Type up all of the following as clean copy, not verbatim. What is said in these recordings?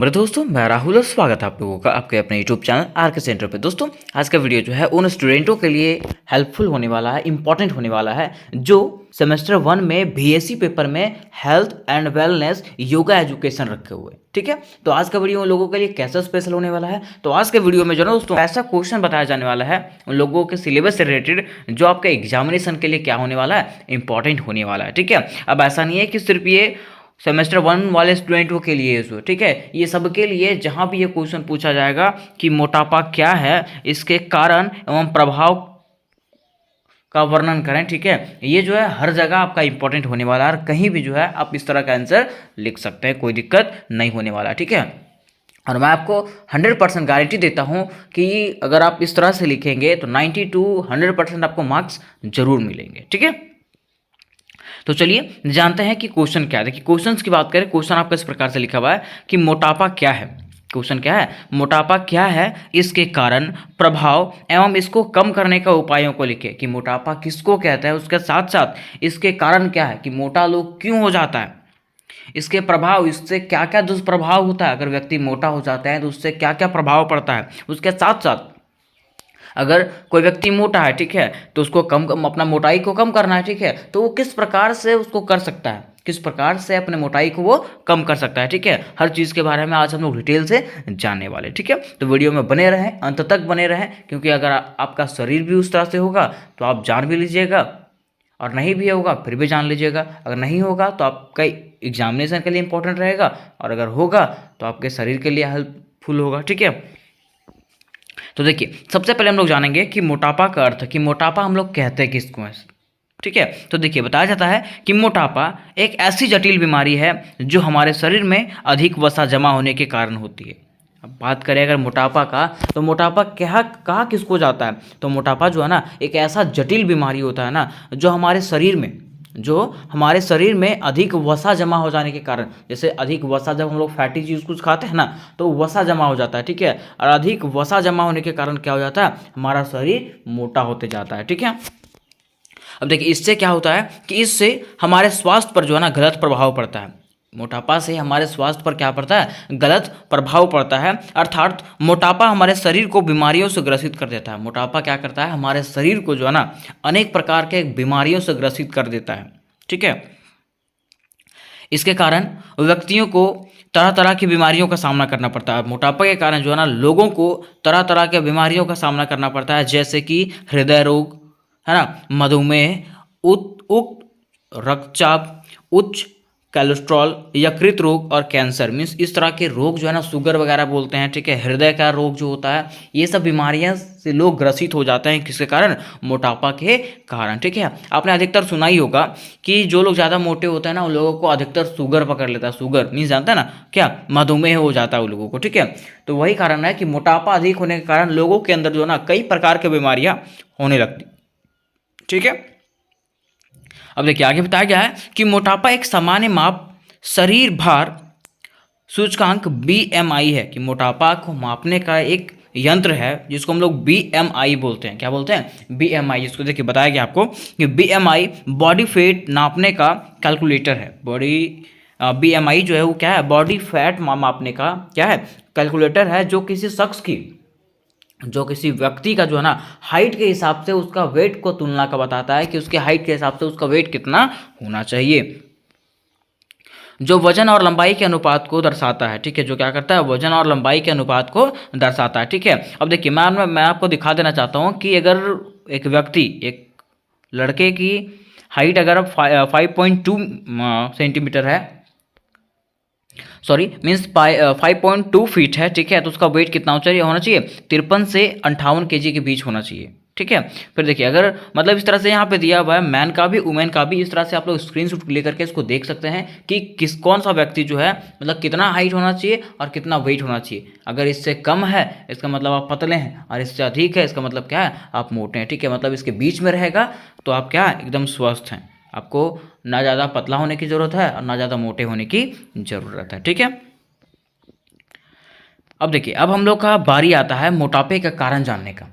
मेरे दोस्तों, मैं राहुल और स्वागत है आप लोगों का आपके अपने यूट्यूब चैनल आर के सेंटर पे। दोस्तों, आज का वीडियो जो है उन स्टूडेंटों के लिए हेल्पफुल होने वाला है, इंपॉर्टेंट होने वाला है जो सेमेस्टर 1 में बीएससी पेपर में health and wellness yoga education रखे हुए। ठीक है, तो आज का वीडियो उन लोगों के लिए कैसा स्पेशल होने वाला है। तो आज के वीडियो में जो ना दोस्तों ऐसा क्वेश्चन बताया जाने वाला है उन लोगों के सिलेबस से रिलेटेड जो आपके एग्जामिनेशन के लिए क्या होने वाला है, इंपॉर्टेंट होने वाला है। ठीक है, अब ऐसा नहीं है कि सिर्फ ये सेमेस्टर 1 वाले स्टूडेंटों के लिए जो ठीक है, ये सबके लिए जहाँ भी ये क्वेश्चन पूछा जाएगा कि मोटापा क्या है, इसके कारण एवं प्रभाव का वर्णन करें। ठीक है, ये जो है हर जगह आपका इंपॉर्टेंट होने वाला है और कहीं भी जो है आप इस तरह का आंसर लिख सकते हैं, कोई दिक्कत नहीं होने वाला। ठीक है, और मैं आपको 100% गारंटी देता हूँ कि अगर आप इस तरह से लिखेंगे तो 90 to 100% आपको मार्क्स जरूर मिलेंगे। ठीक है, तो चलिए जानते हैं कि क्वेश्चन क्या है। देखिए, क्वेश्चंस की बात करें, क्वेश्चन आपका इस प्रकार से लिखा हुआ है कि मोटापा क्या है। क्वेश्चन क्या है? मोटापा क्या है, इसके कारण, प्रभाव एवं इसको कम करने का उपायों को लिखे। कि मोटापा किसको कहता है, उसके साथ साथ इसके कारण क्या है, कि मोटा लोग क्यों हो जाता है, इसके प्रभाव, इससे क्या क्या दुष्प्रभाव होता है, अगर व्यक्ति मोटा हो जाता है तो उससे क्या क्या प्रभाव पड़ता है। उसके साथ साथ अगर कोई व्यक्ति मोटा है, ठीक है, तो उसको अपना मोटाई को कम करना है। ठीक है, तो वो किस प्रकार से उसको कर सकता है, किस प्रकार से अपने मोटाई को वो कम कर सकता है। ठीक है, हर चीज़ के बारे में आज हम लोग डिटेल से जानने वाले। ठीक है, तो वीडियो में बने रहें, अंत तक बने रहें, क्योंकि अगर आपका शरीर भी उस तरह से होगा तो आप जान भी लीजिएगा, और नहीं भी होगा फिर भी जान लीजिएगा। अगर नहीं होगा तो आपका एग्जामिनेशन के लिए इंपॉर्टेंट रहेगा, और अगर होगा तो आपके शरीर के लिए हेल्पफुल होगा। ठीक है, तो देखिए, सबसे पहले हम लोग जानेंगे कि मोटापा का अर्थ, कि मोटापा हम लोग कहते हैं किसको है। ठीक है, तो देखिए बताया जाता है कि मोटापा एक ऐसी जटिल बीमारी है जो हमारे शरीर में अधिक वसा जमा होने के कारण होती है। अब बात करें अगर मोटापा का, तो मोटापा क्या कहा किसको जाता है, तो मोटापा जो है ना एक ऐसा जटिल बीमारी होता है ना जो हमारे शरीर में अधिक वसा जमा हो जाने के कारण, जैसे अधिक वसा, जब हम लोग फैटी चीज़ कुछ खाते हैं ना तो वसा जमा हो जाता है। ठीक है, और अधिक वसा जमा होने के कारण क्या हो जाता है, हमारा शरीर मोटा होते जाता है। ठीक है, अब देखिए इससे क्या होता है कि इससे हमारे स्वास्थ्य पर जो है ना गलत प्रभाव पड़ता है। मोटापा से हमारे स्वास्थ्य पर क्या पड़ता है, गलत प्रभाव पड़ता है। अर्थात मोटापा हमारे शरीर को बीमारियों से ग्रसित कर देता है। मोटापा क्या करता है, हमारे शरीर को जो है ना अनेक प्रकार के बीमारियों से ग्रसित कर देता है। ठीक है, इसके कारण व्यक्तियों को तरह तरह की बीमारियों का सामना करना पड़ता है। मोटापा के कारण जो है ना लोगों को तरह तरह के बीमारियों का सामना करना पड़ता है, जैसे कि हृदय रोग, है ना, मधुमेह, उक्त रक्तचाप, उच्च कोलेस्ट्रॉल, यकृत रोग और कैंसर, मीन्स इस तरह के रोग जो है ना शुगर वगैरह बोलते हैं। ठीक है, हृदय का रोग जो होता है, ये सब बीमारियां से लोग ग्रसित हो जाते हैं, किसके कारण, मोटापा के कारण। ठीक है, आपने अधिकतर सुना ही होगा कि जो लोग ज़्यादा मोटे होते हैं ना उन लोगों को अधिकतर शुगर पकड़ लेता है। शुगर मीन्स जानते हैं ना क्या, मधुमेह हो जाता है उन लोगों को। ठीक है, तो वही कारण है कि मोटापा अधिक होने के कारण लोगों के अंदर जो है ना कई प्रकार की बीमारियां होने लगती। ठीक है, अब देखिए आगे बताया गया है कि मोटापा एक सामान्य माप शरीर भार सूचकांक बीएमआई है। कि मोटापा को मापने का एक यंत्र है जिसको हम लोग बीएमआई बोलते हैं। क्या बोलते हैं, बीएमआई। जिसको देखिए बताया गया आपको कि बीएमआई बॉडी फैट नापने का कैलकुलेटर है। बीएमआई जो है वो क्या है, बॉडी फैट मापने का क्या है, कैलकुलेटर है, जो किसी व्यक्ति का जो है ना हाइट के हिसाब से उसका वेट को तुलना का बताता है कि उसके हाइट के हिसाब से उसका वेट कितना होना चाहिए, जो वजन और लंबाई के अनुपात को दर्शाता है। ठीक है, जो क्या करता है, वजन और लंबाई के अनुपात को दर्शाता है। ठीक है, अब देखिए मैं आपको दिखा देना चाहता हूँ कि अगर एक व्यक्ति, एक लड़के की हाइट अगर 5.2 सेंटीमीटर है, सॉरी मीन्स 5.2 फीट है। ठीक है, तो उसका वेट कितना होना चाहिए, 53 से 58 केजी के बीच होना चाहिए। ठीक है, फिर देखिए अगर मतलब इस तरह से यहाँ पे दिया हुआ है मैन का भी वुमेन का भी, इस तरह से आप लोग स्क्रीनशॉट लेकर के इसको देख सकते हैं कि कौन सा व्यक्ति जो है मतलब कितना हाइट होना चाहिए और कितना वेट होना चाहिए। अगर इससे कम है इसका मतलब आप पतले हैं, और इससे अधिक है इसका मतलब क्या है, आप मोटे हैं। ठीक है, मतलब इसके बीच में रहेगा तो आप क्या एकदम स्वस्थ हैं, आपको ना ज़्यादा पतला होने की ज़रूरत है और ना ज़्यादा मोटे होने की ज़रूरत है। ठीक है, अब देखिए अब हम लोग का बारी आता है मोटापे का कारण जानने का,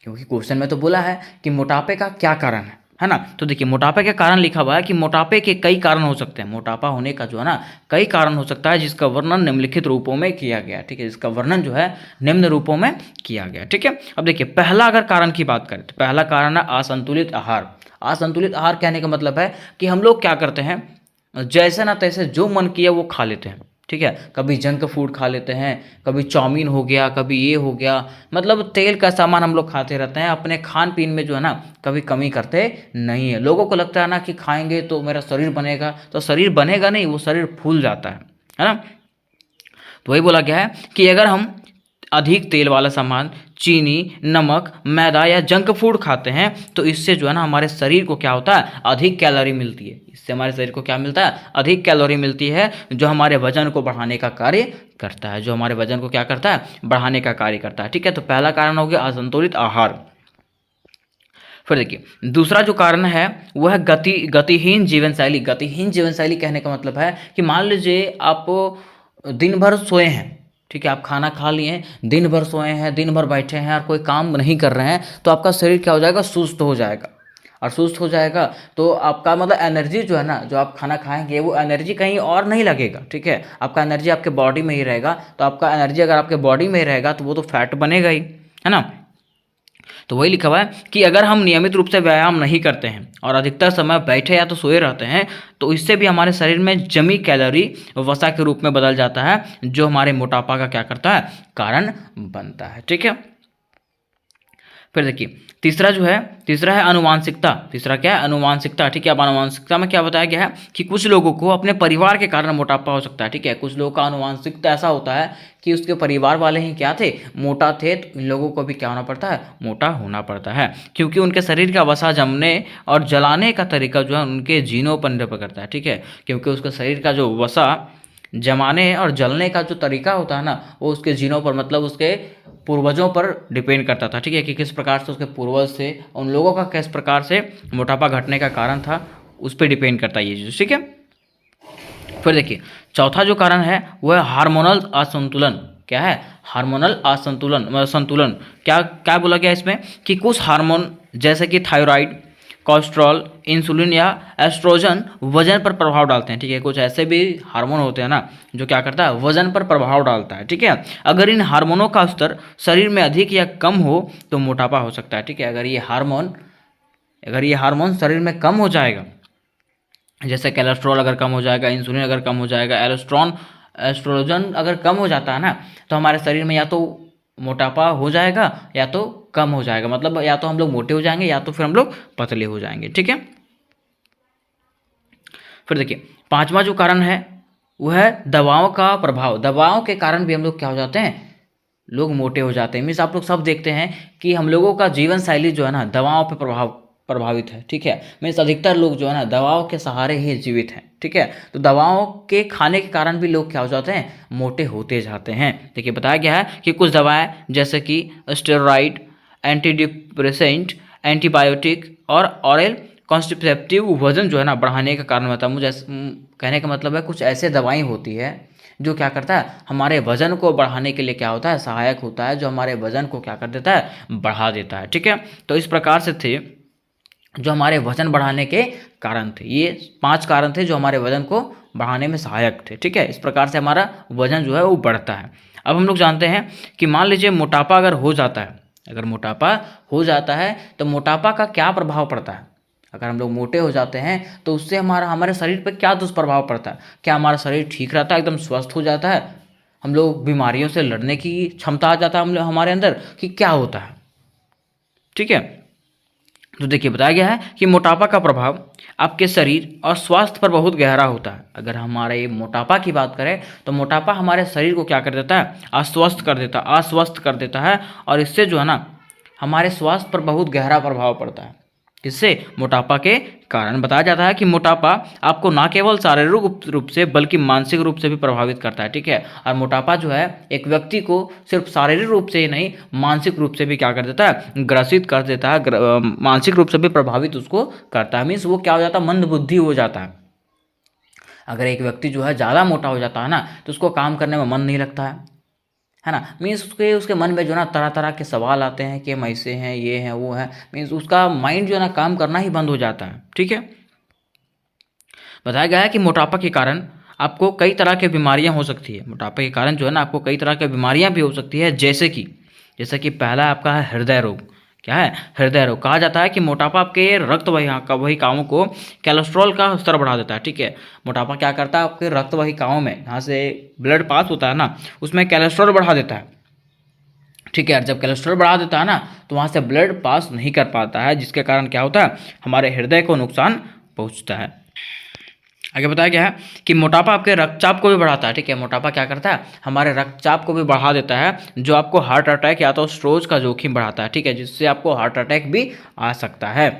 क्योंकि क्वेश्चन में तो बोला है कि मोटापे का क्या कारण है। है ना। तो देखिए मोटापे के कारण लिखा हुआ है कि मोटापे के कई कारण हो सकते हैं। मोटापा होने का जो है ना कई कारण हो सकता है, जिसका वर्णन निम्नलिखित रूपों में किया गया, ठीक है। जिसका वर्णन जो है निम्न रूपों में किया गया, ठीक है। अब देखिए पहला अगर कारण की बात करें तो पहला कारण है असंतुलित आहार। असंतुलित आहार कहने का मतलब है कि हम लोग क्या करते हैं, जैसे ना तैसे जो मन किया वो खा लेते हैं, ठीक है। कभी जंक फूड खा लेते हैं, कभी चाउमीन हो गया, कभी ये हो गया, मतलब तेल का सामान हम लोग खाते रहते हैं। अपने खान पीन में जो है ना कभी कमी करते नहीं है। लोगों को लगता है ना कि खाएंगे तो मेरा शरीर बनेगा, तो शरीर बनेगा नहीं, वो शरीर फूल जाता है ना। तो वही बोला गया है कि अगर हम अधिक तेल वाला सामान, चीनी, नमक, मैदा या जंक फूड खाते हैं तो इससे जो है ना हमारे शरीर को क्या होता है, अधिक कैलोरी मिलती है। इससे हमारे शरीर को क्या मिलता है, अधिक कैलोरी मिलती है, जो हमारे वजन को बढ़ाने का कार्य करता है, जो हमारे वजन को क्या करता है, बढ़ाने का कार्य करता है, ठीक है। तो पहला कारण हो गया असंतुलित आहार। फिर देखिए दूसरा जो कारण है वह है गतिहीन जीवन शैली। गतिहीन जीवन शैली कहने का मतलब है कि मान लीजिए आप दिन भर सोए हैं, ठीक है। आप खाना खा लिए हैं, दिन भर सोए हैं, दिन भर बैठे हैं और कोई काम नहीं कर रहे हैं, तो आपका शरीर क्या हो जाएगा, सुस्त हो जाएगा। और सुस्त हो जाएगा तो आपका मतलब एनर्जी जो है ना, जो आप खाना खाएंगे वो एनर्जी कहीं और नहीं लगेगा, ठीक है। आपका एनर्जी आपके बॉडी में ही रहेगा। तो आपका एनर्जी अगर आपके बॉडी में ही रहेगा तो वो तो फैट बनेगा ही, है ना। तो वही लिखा हुआ है कि अगर हम नियमित रूप से व्यायाम नहीं करते हैं और अधिकतर समय बैठे या तो सोए रहते हैं तो इससे भी हमारे शरीर में जमी कैलोरी वसा के रूप में बदल जाता है, जो हमारे मोटापा का क्या करता है, कारण बनता है, ठीक है। फिर देखिए तीसरा है अनुवांशिकता। तीसरा क्या है, अनुवांशिकता, ठीक है। अब अनुवांशिकता में क्या बताया गया है कि कुछ लोगों को अपने परिवार के कारण मोटापा हो सकता है, ठीक है। कुछ लोगों का अनुवांशिकता ऐसा होता है कि उसके परिवार वाले ही क्या थे, मोटा थे, तो इन लोगों को भी क्या होना पड़ता है, मोटा होना पड़ता है, क्योंकि उनके शरीर का वसा जमने और जलाने का तरीका जो है उनके जीनों पर निर्भर करता है, ठीक है। क्योंकि उसके शरीर का जो वसा जमाने और जलने का जो तरीका होता है ना, वो उसके जीनों पर, मतलब उसके पूर्वजों पर डिपेंड करता था, ठीक है। कि किस प्रकार से उसके पूर्वज से, उन लोगों का किस प्रकार से मोटापा घटने का कारण था, उस पर डिपेंड करता है ये चीज़, ठीक है। फिर देखिए चौथा जो कारण है वह है हार्मोनल असंतुलन। क्या है, हार्मोनल असंतुलन, संतुलन। क्या क्या बोला गया इसमें कि कुछ हार्मोन जैसे कि थायराइड, कोलेस्ट्रॉल, इंसुलिन या एस्ट्रोजन वजन पर प्रभाव डालते हैं, ठीक है। कुछ ऐसे भी हार्मोन होते हैं ना जो क्या करता है, वजन पर प्रभाव डालता है, ठीक है। अगर इन हार्मोनों का स्तर शरीर में अधिक या कम हो तो मोटापा हो सकता है, ठीक है। अगर ये हार्मोन शरीर में कम हो जाएगा, जैसे कोलेस्ट्रॉल अगर कम हो जाएगा, इंसुलिन अगर कम हो जाएगा, एस्ट्रोजन अगर कम हो जाता है ना, तो हमारे शरीर में या तो मोटापा हो जाएगा या तो कम हो जाएगा। मतलब या तो हम लोग मोटे हो जाएंगे या तो फिर हम लोग पतले हो जाएंगे, ठीक है। फिर देखिए पांचवा जो कारण है वह है दवाओं का प्रभाव। दवाओं के कारण भी हम लोग क्या हो जाते हैं, लोग मोटे हो जाते हैं। मीन्स आप लोग सब देखते हैं कि हम लोगों का जीवन शैली जो है ना दवाओं पे प्रभावित है, ठीक है। मीन्स अधिकतर लोग जो है ना दवाओं के सहारे ही जीवित हैं, ठीक है। तो दवाओं के खाने के कारण भी लोग क्या हो जाते हैं, मोटे होते जाते हैं। देखिए बताया गया है कि कुछ दवाएं जैसे कि स्टेरॉइड, एंटी डिप्रेसेंट, एंटीबायोटिक और ऑरल कॉन्ट्रासेप्टिव वजन जो है ना बढ़ाने का कारण होता है। मुझे कहने का मतलब है कुछ ऐसे दवाएं होती है जो क्या करता है, हमारे वजन को बढ़ाने के लिए क्या होता है, सहायक होता है, जो हमारे वजन को क्या कर देता है, बढ़ा देता है, ठीक है। तो इस प्रकार से थे जो हमारे वजन बढ़ाने के कारण थे। ये 5 कारण थे जो हमारे वजन को बढ़ाने में सहायक थे, ठीक है। इस प्रकार से हमारा वजन जो है वो बढ़ता है। अब हम लोग जानते हैं कि मान लीजिए मोटापा अगर हो जाता है, अगर मोटापा हो जाता है तो मोटापा का क्या प्रभाव पड़ता है। अगर हम लोग मोटे हो जाते हैं तो उससे हमारे शरीर पर क्या दुष्प्रभाव पड़ता है। क्या हमारा शरीर ठीक रहता है, एकदम स्वस्थ हो जाता है, हम लोग बीमारियों से लड़ने की क्षमता आ जाता है हमारे अंदर, कि क्या होता है, ठीक है। तो देखिए बताया गया है कि मोटापा का प्रभाव आपके शरीर और स्वास्थ्य पर बहुत गहरा होता है। अगर हमारे मोटापा की बात करें तो मोटापा हमारे शरीर को क्या कर देता है, अस्वस्थ कर देता है, और इससे जो है ना हमारे स्वास्थ्य पर बहुत गहरा प्रभाव पड़ता है। इससे मोटापा के कारण बताया जाता है कि मोटापा आपको ना केवल शारीरिक रूप से बल्कि मानसिक रूप से भी प्रभावित करता है, ठीक है। और मोटापा जो है एक व्यक्ति को सिर्फ शारीरिक रूप से ही नहीं, मानसिक रूप से भी क्या कर देता है, ग्रसित कर देता है, मानसिक रूप से भी प्रभावित उसको करता है। मीन्स वो क्या हो जाता है, मंदबुद्धि हो जाता है। अगर एक व्यक्ति जो है ज़्यादा मोटा हो जाता है ना तो उसको काम करने में मन नहीं लगता है है ना। मीन्स उसके मन में जो है ना तरह तरह के सवाल आते हैं कि हम ऐसे हैं, ये हैं, वो हैं। मीन्स उसका माइंड जो है ना काम करना ही बंद हो जाता है। ठीक है। बताया गया है कि मोटापा के कारण आपको कई तरह की बीमारियां हो सकती है। मोटापा के कारण जो है ना आपको कई तरह की बीमारियां भी हो सकती है, जैसे कि पहला आपका है हृदय रोग। क्या है? हृदय रोग। कहा जाता है कि मोटापा आपके रक्त वाहिकाओं को कोलेस्ट्रॉल का स्तर बढ़ा देता है। ठीक है। मोटापा क्या करता है? आपके रक्त वाहिकाओं में, जहाँ से ब्लड पास होता है ना, उसमें कोलेस्ट्रॉल बढ़ा देता है। ठीक है। और जब कोलेस्ट्रॉल बढ़ा देता है ना, तो वहाँ से ब्लड पास नहीं कर पाता है, जिसके कारण क्या होता है? हमारे हृदय को नुकसान पहुँचता है। आगे बताया गया है कि मोटापा आपके रक्तचाप को भी बढ़ाता है। ठीक है। मोटापा क्या करता है? हमारे रक्तचाप को भी बढ़ा देता है, जो आपको हार्ट अटैक या तो स्ट्रोक का जोखिम बढ़ाता है। ठीक है। जिससे आपको हार्ट अटैक भी आ सकता है।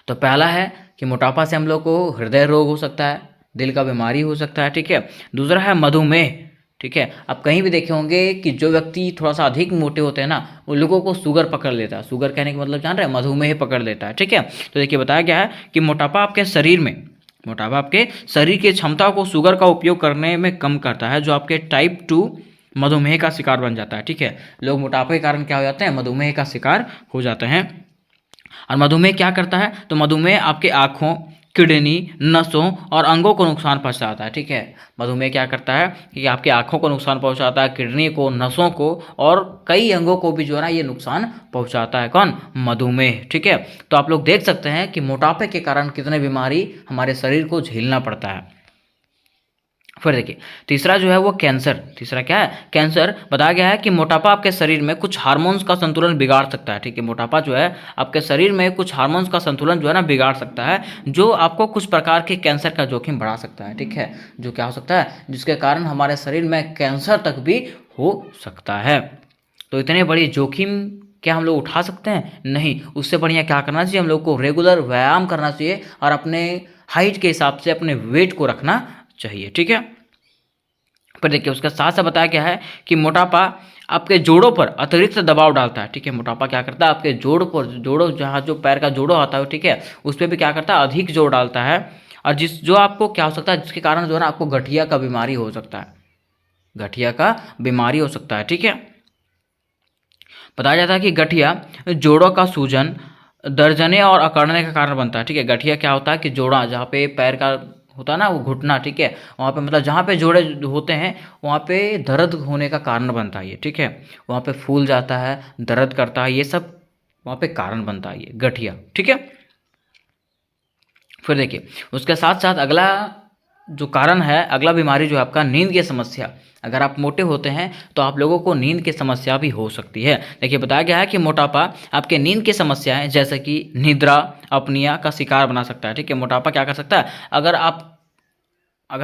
तो पहला है कि मोटापा से हम लोग को हृदय रोग हो सकता है, दिल का बीमारी हो सकता है। ठीक है। दूसरा है मधुमेह। ठीक है। आप कहीं भी देखे होंगे कि जो व्यक्ति थोड़ा सा अधिक मोटे होते हैं ना, उन लोगों को शुगर पकड़ लेता है। शुगर कहने का मतलब जान रहे हैं? मधुमेह पकड़ लेता है। ठीक है। तो देखिए बताया गया है कि मोटापा आपके शरीर की क्षमता को शुगर का उपयोग करने में कम करता है, जो आपके टाइप 2 मधुमेह का शिकार बन जाता है। ठीक है। लोग मोटापे के कारण क्या हो जाते हैं? मधुमेह का शिकार हो जाते हैं। और मधुमेह क्या करता है? तो मधुमेह आपके आँखों, किडनी, नसों और अंगों को नुकसान पहुंचाता है। ठीक है। मधुमेह क्या करता है कि आपकी आँखों को नुकसान पहुंचाता है, किडनी को, नसों को और कई अंगों को भी जो है ना ये नुकसान पहुंचाता है। कौन? मधुमेह। ठीक है। तो आप लोग देख सकते हैं कि मोटापे के कारण कितने बीमारी हमारे शरीर को झेलना पड़ता है। फिर देखिए तीसरा जो है वो कैंसर। तीसरा क्या है? कैंसर। बताया गया है कि मोटापा आपके शरीर में कुछ हार्मोन्स का संतुलन बिगाड़ सकता है। ठीक है। मोटापा जो है आपके शरीर में कुछ हार्मोन्स का संतुलन जो है ना बिगाड़ सकता है, जो आपको कुछ प्रकार के कैंसर का जोखिम बढ़ा सकता है। ठीक है। जो क्या हो सकता है? जिसके कारण हमारे शरीर में कैंसर तक भी हो सकता है। तो इतने बड़ी जोखिम क्या हम लोग उठा सकते हैं? नहीं। उससे बढ़िया क्या करना चाहिए? हम लोग को रेगुलर व्यायाम करना चाहिए और अपने हाइट के हिसाब से अपने वेट को रखना चाहिए। ठीक है। पर देखिए उसका साथ साथ बताया गया है कि मोटापा आपके जोड़ों पर अतिरिक्त दबाव डालता है। ठीक है। मोटापा क्या करता है? आपके जोड़ों जहाँ जो पैर का जोड़ों आता है, ठीक है, उस पर भी क्या करता है? अधिक जोर डालता है। और जो आपको क्या हो सकता है? जिसके कारण जो है ना आपको गठिया का बीमारी हो सकता है। गठिया का बीमारी हो सकता है। ठीक है। बताया जाता है कि गठिया जोड़ों का सूजन, दर्जने और अकड़ने का कारण बनता है। ठीक है। गठिया क्या होता है कि जोड़ा जहाँ पे पैर का होता है ना, वो घुटना, ठीक है, वहाँ पे मतलब जहाँ पे जोड़े होते हैं वहाँ पे दर्द होने का कारण बनता है ये। ठीक है। वहाँ पे फूल जाता है, दर्द करता है, ये सब वहाँ पे कारण बनता है ये गठिया। ठीक है। फिर देखिए उसके साथ साथ अगला जो कारण है, अगला बीमारी जो है आपका नींद की समस्या। अगर आप मोटे होते हैं तो आप लोगों को नींद की समस्या भी हो सकती है। देखिए बताया गया है कि मोटापा आपके नींद की समस्याएं जैसे कि निद्रा अपनिया का शिकार बना सकता है। ठीक है। मोटापा क्या कर सकता है? अगर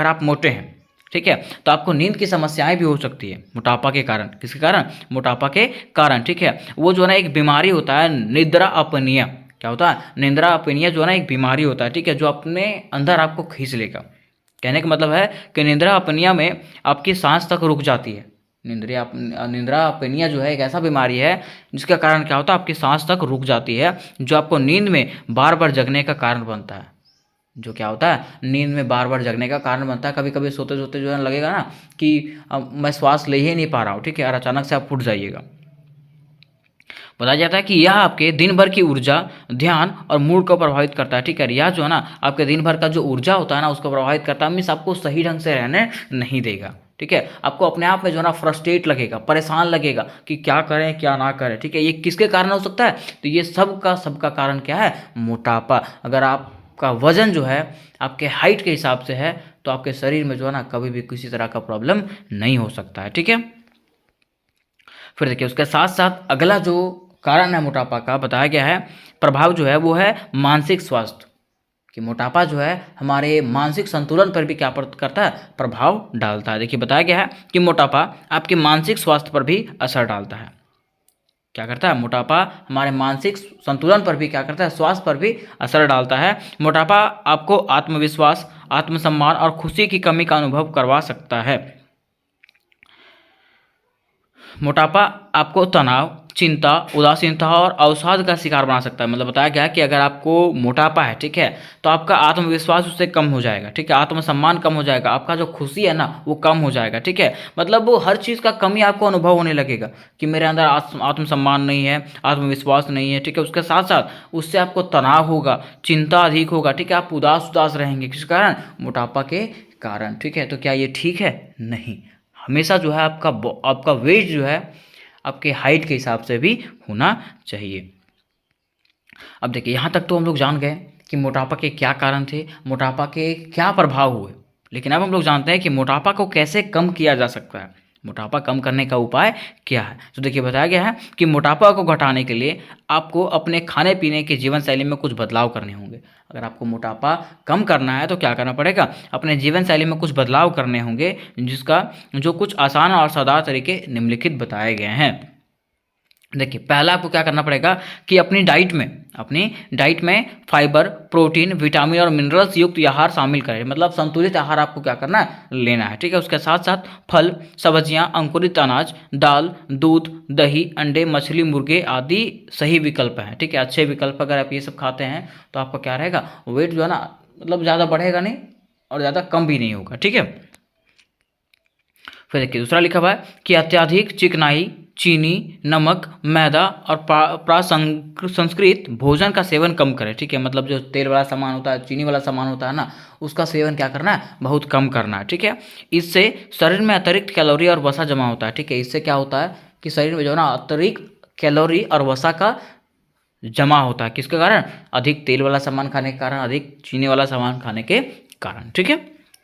आप मोटे हैं, ठीक है, तो आपको नींद की समस्याएं भी हो सकती है मोटापा के कारण। किसके कारण? मोटापा के कारण। ठीक है। वो जो है ना एक बीमारी होता है निद्रा अपनिया। क्या होता है? निद्रा अपनिया जो है ना एक बीमारी होता है। ठीक है। जो अपने अंदर आपको खींच लेगा। कहने का मतलब है कि निद्रा अपनिया में आपकी सांस तक रुक जाती है। निद्रा अपनिया जो है एक ऐसा बीमारी है जिसका कारण क्या होता है? आपकी सांस तक रुक जाती है, जो आपको नींद में बार बार जगने का कारण बनता है। जो क्या होता है? नींद में बार बार जगने का कारण बनता है। कभी कभी सोते सोते जो है लगेगा ना कि अब मैं श्वास ले ही नहीं पा रहा हूँ। ठीक है। और अचानक से आप फूट जाइएगा। बताया जाता है कि यह आपके दिन भर की ऊर्जा, ध्यान और मूड को प्रभावित करता है। ठीक है। यह जो है ना आपके दिन भर का जो ऊर्जा होता है ना उसको प्रभावित करता है। मीन्स आपको सही ढंग से रहने नहीं देगा। ठीक है। आपको अपने आप में जो है ना फ्रस्ट्रेट लगेगा, परेशान लगेगा कि क्या करें क्या ना करें। ठीक है। ये किसके कारण हो सकता है? तो ये सबका कारण क्या है? मोटापा। अगर आपका वजन जो है आपके हाइट के हिसाब से है तो आपके शरीर में जो है ना कभी भी किसी तरह का प्रॉब्लम नहीं हो सकता है। ठीक है। फिर देखिए उसके साथ साथ अगला जो कारण है मोटापा का, बताया गया है प्रभाव जो है वो है मानसिक स्वास्थ्य। कि मोटापा जो है हमारे मानसिक संतुलन पर भी क्या करता है? प्रभाव डालता है। देखिए बताया गया है कि मोटापा आपके मानसिक स्वास्थ्य पर भी असर डालता है। क्या करता है? मोटापा हमारे मानसिक संतुलन पर भी क्या करता है? स्वास्थ्य पर भी असर डालता है। मोटापा आपको आत्मविश्वास, आत्मसम्मान और खुशी की कमी का अनुभव करवा सकता है। मोटापा आपको तनाव, चिंता, उदासीनता और अवसाद का शिकार बना सकता है। मतलब बताया गया कि अगर आपको मोटापा है, ठीक है, तो आपका आत्मविश्वास उससे कम हो जाएगा, ठीक है, आत्मसम्मान कम हो जाएगा, आपका जो खुशी है ना वो कम हो जाएगा, ठीक है। मतलब वो हर चीज़ का कमी आपको अनुभव होने लगेगा कि मेरे अंदर आत्मसम्मान नहीं है, आत्मविश्वास नहीं है, ठीक है। उसके साथ साथ उससे आपको तनाव होगा, चिंता अधिक होगा, ठीक है, आप उदास उदास रहेंगे, किस कारण? मोटापा के कारण, ठीक है। तो क्या ये ठीक है? नहीं। हमेशा जो है आपका वेट जो है आपके हाइट के हिसाब से भी होना चाहिए। अब देखिए यहाँ तक तो हम लोग जान गए कि मोटापा के क्या कारण थे, मोटापा के क्या प्रभाव हुए, लेकिन अब हम लोग जानते हैं कि मोटापा को कैसे कम किया जा सकता है, मोटापा कम करने का उपाय क्या है। तो देखिए बताया गया है कि मोटापा को घटाने के लिए आपको अपने खाने पीने की जीवन शैली में कुछ बदलाव करने होंगे। अगर आपको मोटापा कम करना है तो क्या करना पड़ेगा? अपने जीवन शैली में कुछ बदलाव करने होंगे, जिसका जो कुछ आसान और साधारण तरीके निम्नलिखित बताए गए हैं। देखिए पहला आपको क्या करना पड़ेगा कि अपनी डाइट में फाइबर, प्रोटीन, विटामिन और मिनरल्स युक्त आहार शामिल करें। मतलब संतुलित आहार आपको क्या करना है? लेना है, ठीक है। उसके साथ साथ फल, सब्जियां, अंकुरित अनाज, दाल, दूध, दही, अंडे, मछली, मुर्गे आदि सही विकल्प हैं, ठीक है, अच्छे विकल्प। अगर आप ये सब खाते हैं तो आपका क्या रहेगा? वेट जो है ना मतलब ज़्यादा बढ़ेगा नहीं और ज़्यादा कम भी नहीं होगा, ठीक है। फिर देखिए दूसरा लिखा हुआ है कि अत्यधिक चिकनाई, चीनी, नमक, मैदा और प्रसंस्कृत भोजन का सेवन कम करें, ठीक है। मतलब जो तेल वाला सामान होता है, चीनी वाला सामान होता है ना, उसका सेवन क्या करना है? बहुत कम करना है, ठीक है। इससे शरीर में अतिरिक्त कैलोरी और वसा जमा होता है, ठीक है। इससे क्या होता है कि शरीर में जो है ना अतिरिक्त कैलोरी और वसा का जमा होता है, किसके कारण? अधिक तेल वाला सामान खाने के कारण, अधिक चीनी वाला सामान खाने के कारण, ठीक है।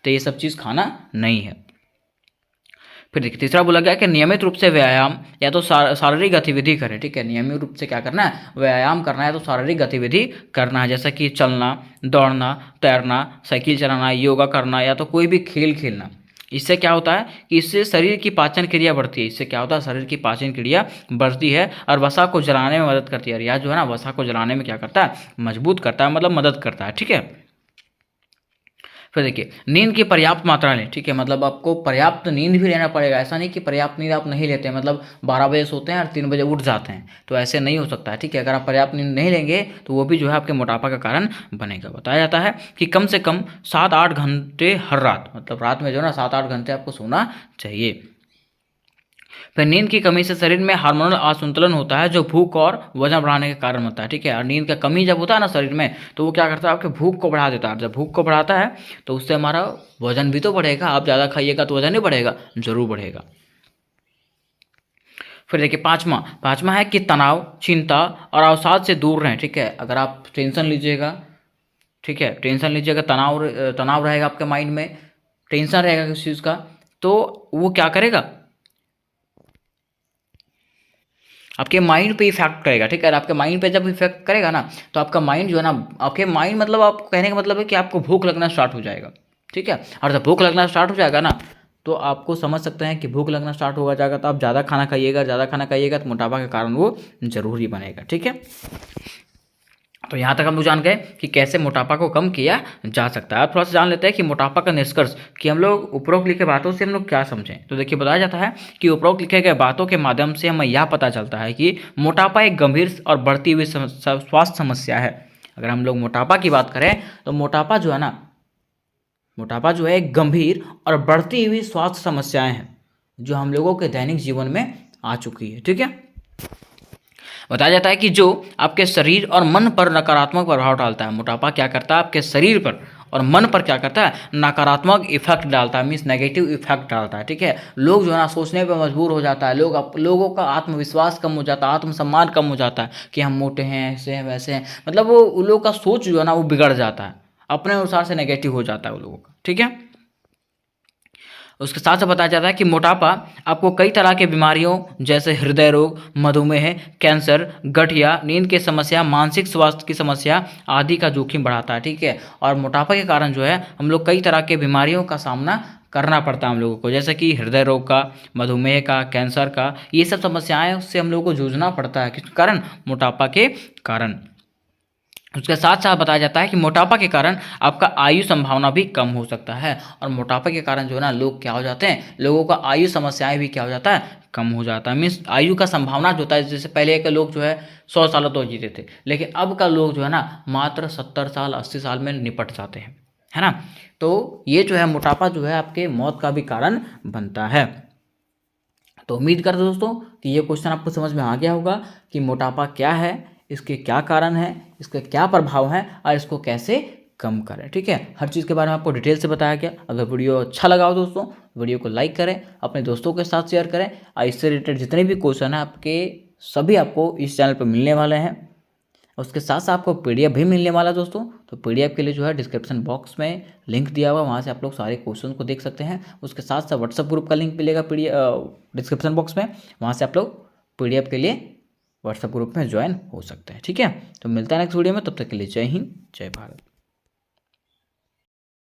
तो ये सब चीज़ खाना नहीं है। फिर देखिए तीसरा बोला गया कि नियमित रूप से व्यायाम या तो शारीरिक गतिविधि करें, ठीक है। नियमित रूप से क्या करना है? व्यायाम करना है, तो शारीरिक गतिविधि करना है, जैसा कि चलना, दौड़ना, तैरना, साइकिल चलाना, योगा करना या तो कोई भी खेल खेलना। इससे क्या होता है कि इससे शरीर की पाचन क्रिया बढ़ती है। इससे क्या होता है? शरीर की पाचन क्रिया बढ़ती है और वसा को जलाने में मदद करती है। और यह जो है ना वसा को जलाने में क्या करता है? मजबूत करता है, मतलब मदद करता है, ठीक है। फिर देखिए नींद की पर्याप्त मात्रा लें, ठीक है। मतलब आपको पर्याप्त नींद भी लेना पड़ेगा। ऐसा नहीं कि पर्याप्त नींद आप नहीं लेते, मतलब 12 बजे सोते हैं और 3 बजे उठ जाते हैं, तो ऐसे नहीं हो सकता है, ठीक है। अगर आप पर्याप्त नींद नहीं लेंगे तो वो भी जो है आपके मोटापा का कारण बनेगा। बताया जाता है कि कम से कम 7-8 घंटे हर रात, मतलब रात में जो है ना 7-8 घंटे आपको सोना चाहिए। फिर नींद की कमी से शरीर में हार्मोनल असंतुलन होता है, जो भूख और वजन बढ़ाने के कारण होता है, ठीक है। और नींद का कमी जब होता है ना शरीर में, तो वो क्या करता है? आपके भूख को बढ़ा देता है। जब भूख को बढ़ाता है तो उससे हमारा वजन भी तो बढ़ेगा। आप ज़्यादा खाइएगा तो वजन नहीं बढ़ेगा? जरूर बढ़ेगा। फिर देखिए पाँचवा है कि तनाव, चिंता और अवसाद से दूर रहें, ठीक है। अगर आप टेंशन लीजिएगा, ठीक है, टेंशन लीजिएगा, तनाव रहेगा आपके माइंड में, टेंशन रहेगा किसी चीज़ का, तो वो क्या करेगा? आपके माइंड पे इफेक्ट करेगा, ठीक है। आपके माइंड पे जब इफेक्ट करेगा ना तो आपका माइंड जो है ना, आपके माइंड मतलब आप कहने का मतलब है कि आपको भूख लगना स्टार्ट हो जाएगा, ठीक है। और जब भूख लगना स्टार्ट हो जाएगा ना तो आपको समझ सकते हैं कि भूख लगना स्टार्ट हो जाएगा, तो आप ज़्यादा खाना खाइएगा तो मोटापा के कारण वो जरूर ही बनेगा, ठीक है। तो यहाँ तक हम लोग जान गए कि कैसे मोटापा को कम किया जा सकता है। अब थोड़ा सा जान लेते हैं कि मोटापा का निष्कर्ष, कि हम लोग उपरोक्त लिखे बातों से हम लोग क्या समझें। तो देखिए बताया जाता है कि उपरोक्त लिखे गए बातों के माध्यम से हमें यह पता चलता है कि मोटापा एक गंभीर और बढ़ती हुई स्वास्थ्य समस्या है। अगर हम लोग मोटापा की बात करें तो मोटापा जो है एक गंभीर और बढ़ती हुई स्वास्थ्य समस्याएं हैं जो हम लोगों के दैनिक जीवन में आ चुकी है, ठीक है। बताया जाता है कि जो आपके शरीर और मन पर नकारात्मक प्रभाव डालता है। मोटापा क्या करता है? आपके शरीर पर और मन पर क्या करता है? नकारात्मक इफेक्ट डालता है, मीन्स नेगेटिव इफेक्ट डालता है, ठीक है। लोग जो है ना सोचने पर मजबूर हो जाता है, लोगों का आत्मविश्वास कम हो जाता है, आत्मसम्मान कम हो जाता है कि हम मोटे हैं, ऐसे हैं, वैसे हैं। मतलब वो उन लोगों का सोच जो है ना वो बिगड़ जाता है, अपने अनुसार से नेगेटिव हो जाता है उन लोगों का, ठीक है। उसके साथ साथ बताया जाता है कि मोटापा आपको कई तरह के बीमारियों जैसे हृदय रोग, मधुमेह, कैंसर, गठिया, नींद की समस्या, मानसिक स्वास्थ्य की समस्या आदि का जोखिम बढ़ाता है, ठीक है। और मोटापा के कारण जो है हम लोग कई तरह के बीमारियों का सामना करना पड़ता है हम लोगों को, जैसे कि हृदय रोग का, मधुमेह का, कैंसर का, ये सब समस्याएं उससे हम लोगों को जूझना पड़ता है। किस कारण? मोटापा के कारण। उसके साथ साथ बताया जाता है कि मोटापा के कारण आपका आयु संभावना भी कम हो सकता है, और मोटापा के कारण जो है ना लोग क्या हो जाते हैं, लोगों का आयु समस्याएं भी क्या हो जाता है, कम हो जाता है। मीन्स आयु का संभावना जो होता है, जैसे पहले के लोग जो है 100 साल तो जीते थे, लेकिन अब का लोग जो है ना मात्र 70 साल 80 साल में निपट जाते हैं, है ना। तो ये जो है मोटापा जो है आपके मौत का भी कारण बनता है। तो उम्मीद करते हैं दोस्तों कि ये क्वेश्चन आपको समझ में आ गया होगा कि मोटापा क्या है, इसके क्या कारण है, इसके क्या प्रभाव हैं, और इसको कैसे कम करें। ठीक है, हर चीज़ के बारे में आपको डिटेल से बताया गया। अगर वीडियो अच्छा लगा हो दोस्तों, वीडियो को लाइक करें, अपने दोस्तों के साथ शेयर करें, और इससे रिलेटेड जितने भी क्वेश्चन हैं आपके सभी आपको इस चैनल पर मिलने वाले हैं। उसके साथ साथ आपको पीडीएफ भी मिलने वाला है दोस्तों। तो पीडीएफ के लिए जो है डिस्क्रिप्शन बॉक्स में लिंक दिया हुआ, वहाँ से आप लोग सारे क्वेश्चन को देख सकते हैं। उसके साथ साथ व्हाट्सअप ग्रुप का लिंक मिलेगा डिस्क्रिप्शन बॉक्स में, वहाँ से आप लोग पीडीएफ के लिए व्हाट्सअप ग्रुप में ज्वाइन हो सकते हैं। ठीक है, तो मिलता है नेक्स्ट वीडियो में, तब तक के लिए जय हिंद जय भारत।